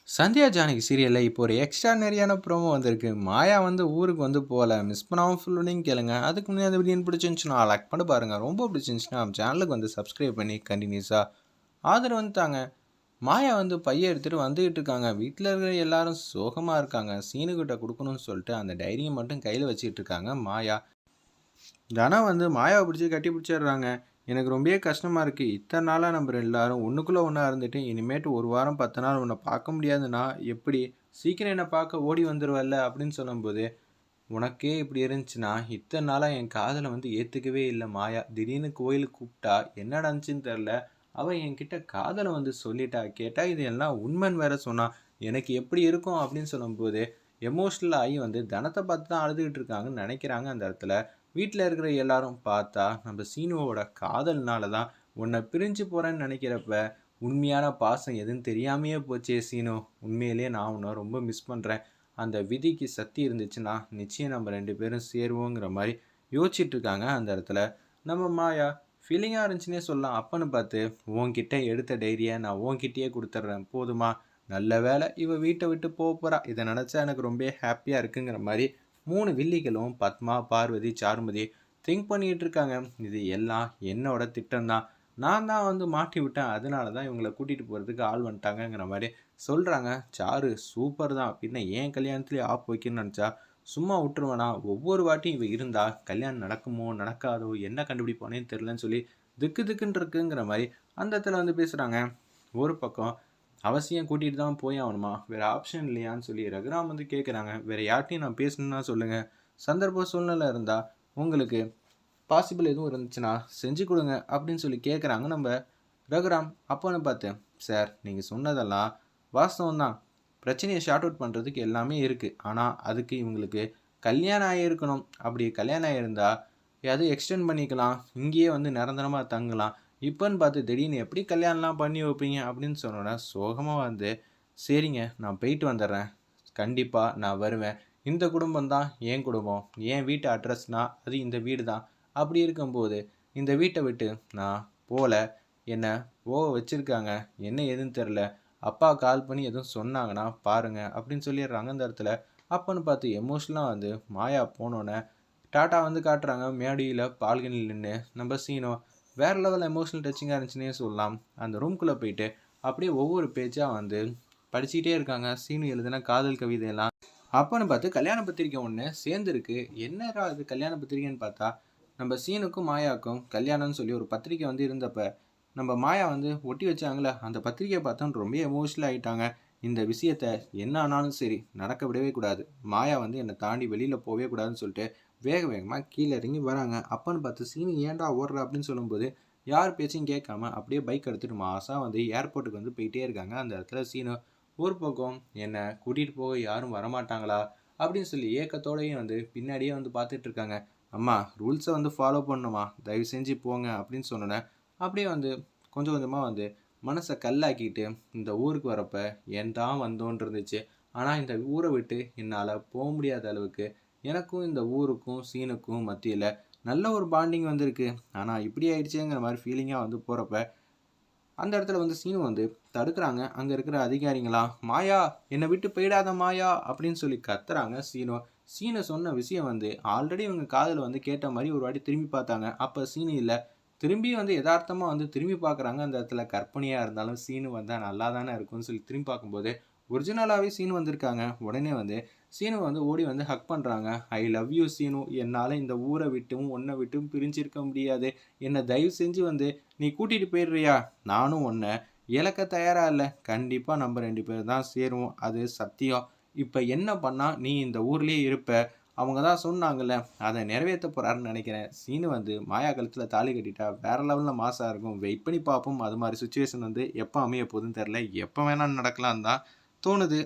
சந்தியா ஜானகி சீரியல்ல இப்போ ஒரு எக்ஸ்ட்ரானரியான ப்ரோமோ வந்திருக்கு. மாயா வந்து ஊருக்கு வந்து போல. மிஸ் பண்ணாம ஃபுல்லுனையும் கேளுங்க. அதுக்கு முன்னாடி அந்த வீடியோ பிடிச்சிருந்துச்சுன்னா லைக் பண்ணி பாருங்க. ரொம்ப பிடிச்சிருந்துச்சுன்னா நம்ம சேனலுக்கு வந்து சப்ஸ்கிரைப் பண்ணி கண்டினியூஸா ஆதரவு வந்துட்டாங்க. மாயா வந்து பைய எடுத்துட்டு வந்துகிட்டு இருக்காங்க. வீட்டில் இருக்கிற எல்லாரும் சோகமாக இருக்காங்க. சீனுக்கிட்ட கொடுக்கணும்னு சொல்லிட்டு அந்த டைரியை மட்டும் கையில் வச்சுக்கிட்டு இருக்காங்க மாயா. தனா வந்து மாயாவை பிடிச்சி கட்டி பிடிச்சிடுறாங்க. எனக்கு ரொம்பவே கஷ்டமாக இருக்குது. இத்தனை நாளாக நம்ம எல்லாரும் ஒன்றுக்குள்ளே ஒன்றா இருந்துட்டு இனிமேட்டு ஒரு வாரம் 10 நாள் உன்னை பார்க்க முடியாதுன்னா எப்படி? சீக்கிரம் என்னை பார்க்க ஓடி வந்துடுவல்ல அப்படின்னு சொல்லும்போது, உனக்கே இப்படி இருந்துச்சுன்னா இத்தனை நாளாக என் காதலை வந்து ஏற்றுக்கவே இல்லை மாயா. திடீர்னு கோயிலுக்கு கூப்பிட்டா என்ன நடந்துச்சுன்னு தெரில. அவள் என்கிட்ட காதலை வந்து சொல்லிட்டா. கேட்டால் இது எல்லாம் உண்மைன்னு வேற சொன்னா. எனக்கு எப்படி இருக்கும் அப்படின்னு சொல்லும்போது எமோஷ்னல் ஆகி வந்து தனத்தை பார்த்து தான் அழுதுகிட்டு இருக்காங்கன்னு நினைக்கிறாங்க அந்த இடத்துல. வீட்டில் இருக்கிற எல்லாரும் பார்த்தா நம்ம சீனுவோட காதல்னால தான் உன்னை பிரிஞ்சு போகிறேன்னு நினைக்கிறப்ப உண்மையான பாசம் எதுன்னு தெரியாமையே போச்சே சீனு. உண்மையிலே நான் உன்னை ரொம்ப மிஸ் பண்ணுறேன். அந்த விதிக்கு சக்தி இருந்துச்சுன்னா நிச்சயம் நம்ம 2 பேரும் சேருவோங்கிற மாதிரி யோசிச்சுட்டு இருக்காங்க அந்த இடத்துல. நம்ம மாயா ஃபீலிங்காக இருந்துச்சுன்னே சொல்லலாம். அப்பன்னு பார்த்து உன்கிட்ட எடுத்த டைரியை நான் உன்கிட்டயே கொடுத்துட்றேன் போதுமா? நல்ல வேலை இவ வீட்டை விட்டு போகிறா. இதை நினச்சா எனக்கு ரொம்ப ஹாப்பியாக இருக்குங்கிற மாதிரி 3 வில்லிகளும் பத்மா, பார்வதி, சாருமதி திங்க் பண்ணிகிட்டு இருக்காங்க. இது எல்லாம் என்னோட திட்டம்தான். நான் தான் வந்து மாட்டி விட்டேன். அதனால தான் இவங்களை கூட்டிகிட்டு போகிறதுக்கு ஆள் வந்துட்டாங்கங்கிற மாதிரி சொல்கிறாங்க. சாரு சூப்பர் தான். பின்ன ஏன் கல்யாணத்துலேயே ஆப் வைக்கணும்னு நினச்சா சும்மா விட்டுருவேனா? ஒவ்வொரு வாட்டியும் இவ இருந்தா கல்யாணம் நடக்குமோ நடக்காதோ என்ன கண்டுபிடிப்பானேன்னு தெரிலன்னு சொல்லி திக்கு திக்குன்னு இருக்குங்கிற மாதிரி அந்த இடத்துல வந்து பேசுகிறாங்க. ஒரு பக்கம் அவசியம் கூட்டிகிட்டு தான் போய் ஆகணுமா? வேறு ஆப்ஷன் இல்லையான்னு சொல்லி ரகுராம் வந்து கேட்குறாங்க. வேறு யார்ட்டையும் நான் பேசணுன்னா சொல்லுங்கள். சந்தர்ப்ப சூழ்நிலை இருந்தால் உங்களுக்கு பாசிபிள் எதுவும் இருந்துச்சுன்னா செஞ்சு கொடுங்க அப்படின்னு சொல்லி கேட்குறாங்க நம்ம ரகுராம். அப்போன்னு பார்த்தேன், சார் நீங்கள் சொன்னதெல்லாம் வாஸ்தவம் தான். பிரச்சனையை ஷார்ட் அவுட் பண்ணுறதுக்கு எல்லாமே இருக்குது. ஆனால் அதுக்கு இவங்களுக்கு கல்யாணம் ஆகியிருக்கணும். அப்படி கல்யாணம் ஆகியிருந்தா எதுவும் எக்ஸ்டெண்ட் பண்ணிக்கலாம். இங்கேயே வந்து நிரந்தரமாக தங்கலாம். இப்போன்னு பார்த்து திடீர்னு எப்படி கல்யாணம்லாம் பண்ணி வைப்பீங்க அப்படின்னு சொன்னோன்னே சோகமாக வந்து, சரிங்க நான் போயிட்டு வந்துடுறேன். கண்டிப்பாக நான் வருவேன். இந்த குடும்பம் தான் என் குடும்பம். என் வீட்டு அட்ரஸ்னால் அது இந்த வீடு தான். அப்படி இருக்கும்போது இந்த வீட்டை விட்டு நான் போகல. என்னை போக வச்சுருக்காங்க. என்ன ஏதுன்னு தெரில. அப்பா கால் பண்ணி எதுவும் சொன்னாங்கன்னா பாருங்கள் அப்படின்னு சொல்லிடுறாங்க அந்த இடத்துல. அப்போன்னு பார்த்து எமோஷ்னலாக வந்து மாயா போனோன்னே டாட்டா வந்து காட்டுறாங்க. மேடியில் பால்கனியில் நின்று நம்ம சீனோ வேறு லெவல் எமோஷனல் டச்சிங்காக இருந்துச்சுன்னே சொல்லலாம். அந்த ரூம்குள்ளே போயிட்டு அப்படியே ஒவ்வொரு பேஜாக வந்து படிச்சுக்கிட்டே இருக்காங்க. சீனு எழுதின காதல் கவிதையெல்லாம். அப்போன்னு பார்த்து கல்யாண பத்திரிக்கை ஒன்று சேர்ந்துருக்கு. என்னடா இது கல்யாண பத்திரிக்கைன்னு பார்த்தா நம்ம சீனுக்கும் மாயாவுக்கும் கல்யாணம்னு சொல்லி ஒரு பத்திரிக்கை வந்து இருந்தப்ப நம்ம மாயா வந்து ஒட்டி வச்சாங்களே அந்த பத்திரிக்கையை பார்த்தோன்னு ரொம்ப எமோஷ்னல் ஆகிட்டாங்க. இந்த விஷயத்த என்ன ஆனாலும் சரி நடக்க விடவே கூடாது. மாயா வந்து என்னை தாண்டி வெளியில் போகவே கூடாதுன்னு சொல்லிட்டு வேக வேகமாக கீழே இறங்கி வராங்க. அப்போன்னு பார்த்து சீனு ஏன்டா ஓடுற அப்படின்னு சொல்லும்போது யார் பேச்சையும் கேட்காம அப்படியே பைக் எடுத்துகிட்டு மாசாக வந்து ஏர்போர்ட்டுக்கு வந்து போயிட்டே இருக்காங்க. அந்த இடத்துல சீனு ஒரு பக்கம் என்னை கூட்டிகிட்டு போக யாரும் வரமாட்டாங்களா அப்படின்னு சொல்லி ஏக்கத்தோடையும் வந்து பின்னாடியே வந்து பார்த்துட்டு இருக்காங்க. அம்மா ரூல்ஸை வந்து ஃபாலோ பண்ணணுமா, தயவு செஞ்சு போங்க அப்படின்னு சொன்னோன்னே அப்படியே வந்து கொஞ்சம் கொஞ்சமாக வந்து மனசை கல்லாக்கிட்டு இந்த ஊருக்கு வரப்போ ஏன் தான் வந்தோன்னு இருந்துச்சு. ஆனால் இந்த ஊரை விட்டு என்னால் போக முடியாத அளவுக்கு எனக்கும் இந்த ஊருக்கும் சீனுக்கும் மத்தியில் நல்ல ஒரு பாண்டிங் வந்திருக்கு. ஆனால் இப்படி ஆயிடுச்சேங்கிற மாதிரி ஃபீலிங்காக வந்து போகிறப்ப அந்த இடத்துல வந்து சீனு வந்து தடுக்கிறாங்க. அங்கே இருக்கிற அதிகாரிங்களா மாயா என்னை விட்டு போயிடாத மாயா அப்படின்னு சொல்லி கத்துறாங்க. சீனு சொன்ன விஷயம் வந்து ஆல்ரெடி இவங்க காதில் வந்து கேட்ட மாதிரி ஒரு வாட்டி திரும்பி பார்த்தாங்க. அப்போ சீனு இல்லை. திரும்பி வந்து யதார்த்தமாக வந்து திரும்பி பார்க்குறாங்க. அந்த இடத்துல கற்பனையாக இருந்தாலும் சீனு வந்தால் நல்லா தானே இருக்கும்னு சொல்லி திரும்பி பார்க்கும்போது ஒரிஜினலாகவே சீனு வந்திருக்காங்க. உடனே வந்து சீனு வந்து ஓடி வந்து ஹக் பண்ணுறாங்க. I love you Seenu. என்னால் இந்த ஊரை விட்டும் உன்னை விட்டும் பிரிஞ்சிருக்க முடியாது. என்னை தயவு செஞ்சு வந்து நீ கூட்டிகிட்டு போயிடுறியா? நானும் உன்னை இழக்க தயாராக இல்லை. கண்டிப்பாக நம்ம 2 பேர் தான் சேருவோம். அது சத்தியம். இப்போ என்ன பண்ணால் நீ இந்த ஊர்லேயே இருப்ப? அவங்க தான் சொன்னாங்கல்ல, அதை நிறைவேற்ற போகிறாருன்னு நினைக்கிறேன். சீனு வந்து மாயா கழுத்தில் தாலி கட்டிட்டா வேறு லெவலில் மாசாக இருக்கும். வெயிட் பண்ணி பார்ப்போம். அது மாதிரி சுச்சுவேஷன் வந்து எப்போ அமைய போகுதுன்னு தெரில. எப்போ வேணாலும் நடக்கலாம் தான் தோணுது.